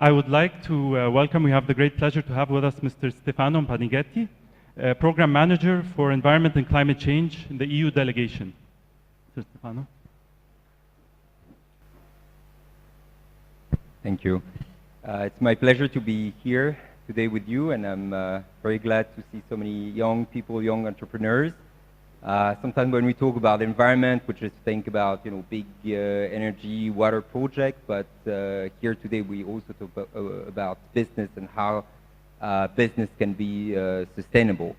I would like to welcome, we have the great pleasure to have with us Mr. Stefano Pannighetti, Program Manager for Environment and Climate Change in the EU Delegation. Mr. Stefano. Thank you. It's my pleasure to be here today with you, and I'm very glad to see so many young people, young entrepreneurs. Sometimes when we talk about environment, we just think about big energy, water projects, but here today we also talk about business and how business can be sustainable.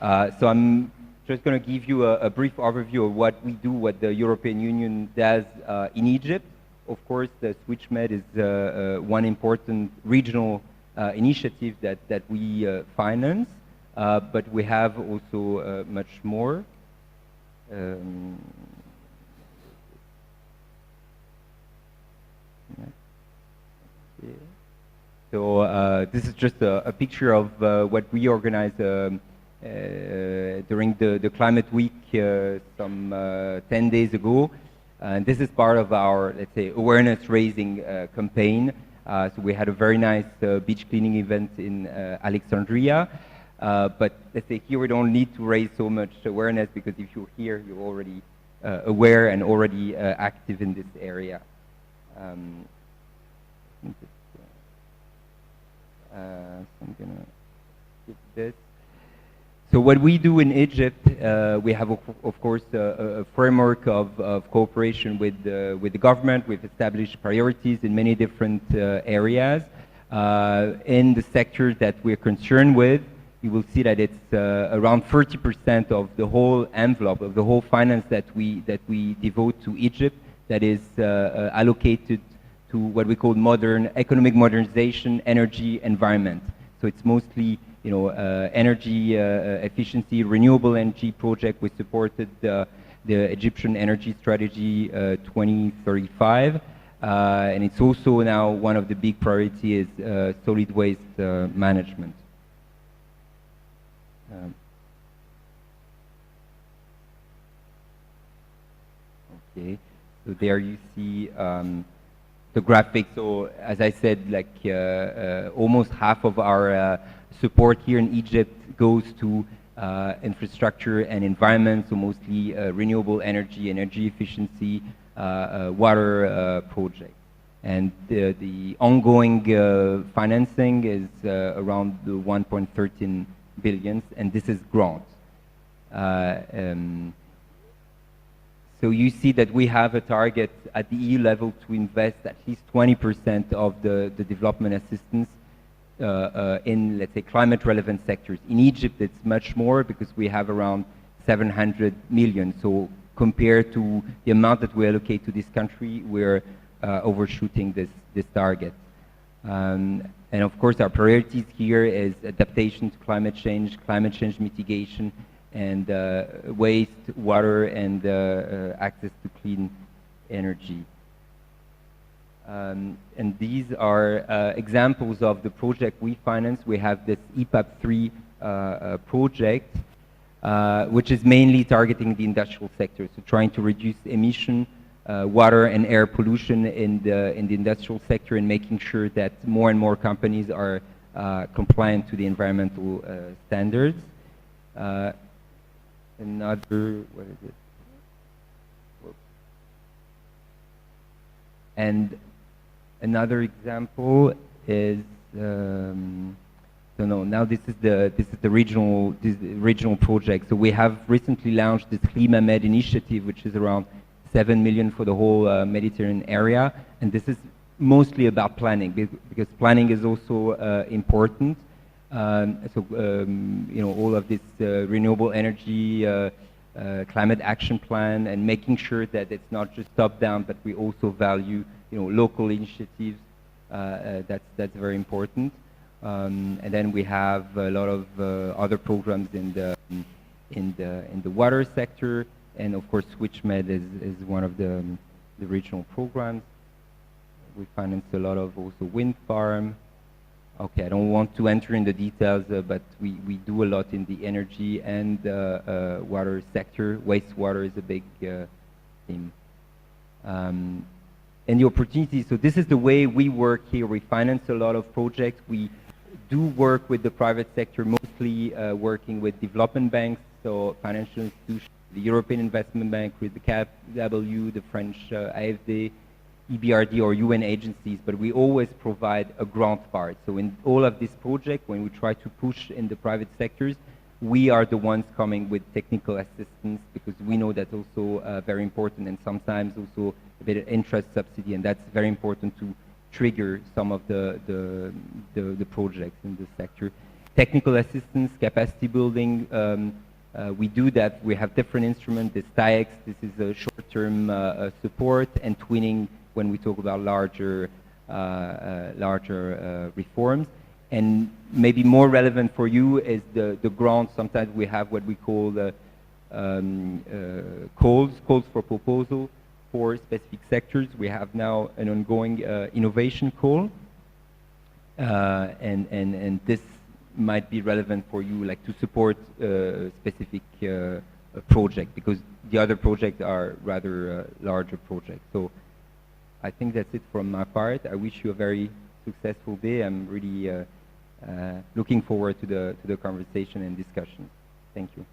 So I'm just going to give you a brief overview of what we do, what the European Union does in Egypt. Of course, the SwitchMed is one important regional initiative that we finance, but we have also much more. So this is just a picture of what we organize during the Climate Week some 10 days ago. And this is part of our, let's say, awareness raising campaign. So we had a very nice beach cleaning event in Alexandria. But let's say here we don't need to raise so much awareness, because if you're here, you're already aware and already active in this area. So I'm gonna skip this. So what we do in Egypt, we have of course a framework of cooperation with the government. We've established priorities in many different areas. In the sector that we're concerned with, you will see that it's around 30% of the whole envelope, of the whole finance that we devote to Egypt, that is allocated to what we call modern economic modernization, energy, environment. So it's mostly energy efficiency, renewable energy project. We supported the Egyptian energy strategy 2035, and it's also now one of the big priorities is solid waste management. Okay, so there you see the graphic. So as I said, like almost half of our support here in Egypt goes to infrastructure and environment, so mostly renewable energy, energy efficiency, water projects. And the ongoing financing is around the 1.13 billion, and this is grants. So you see that we have a target at the EU level to invest at least 20% of the development assistance in, let's say, climate relevant sectors. In Egypt, it's much more, because we have around 700 million. So compared to the amount that we allocate to this country, we're overshooting this target. And of course, our priorities here is adaptation to climate change mitigation, and waste, water, and access to clean energy. And these are examples of the project we finance. We have this EPAP 3 project, which is mainly targeting the industrial sector, so trying to reduce emission, water and air pollution in the industrial sector, and making sure that more and more companies are compliant to the environmental standards. Another, what is it? Whoops. And another example is, so no, now this is the regional project. So we have recently launched this ClimaMed initiative, which is around 7 million for the whole Mediterranean area, and this is mostly about planning, because planning is also important. All of this renewable energy, climate action plan, and making sure that it's not just top down, but we also value local initiatives. That's very important. And then we have a lot of other programs in the water sector, and of course SwitchMed is one of the regional programs. We finance a lot of also wind farm. Okay, I don't want to enter in the details, but we do a lot in the energy and water sector. Wastewater is a big theme. and the opportunities. So this is the way we work here. We finance a lot of projects. We do work with the private sector, mostly working with development banks, so financial institutions, the European Investment Bank, with the KfW, the French AFD, EBRD, or UN agencies, but we always provide a grant part. So in all of these projects, when we try to push in the private sectors, we are the ones coming with technical assistance, because we know that's also very important, and sometimes also a bit of interest subsidy, and that's very important to trigger some of the projects in this sector. Technical assistance, capacity building, we do that. We have different instruments. This TAEX, this is a short-term support, and twinning when we talk about larger reforms. And maybe more relevant for you is the grants. Sometimes we have what we call the calls for proposal for specific sectors. We have now an ongoing innovation call, and this might be relevant for you, like to support a specific project, because the other projects are rather larger projects. So I think that's it from my part. I wish you a very successful day. I'm really looking forward to the conversation and discussion. Thank you.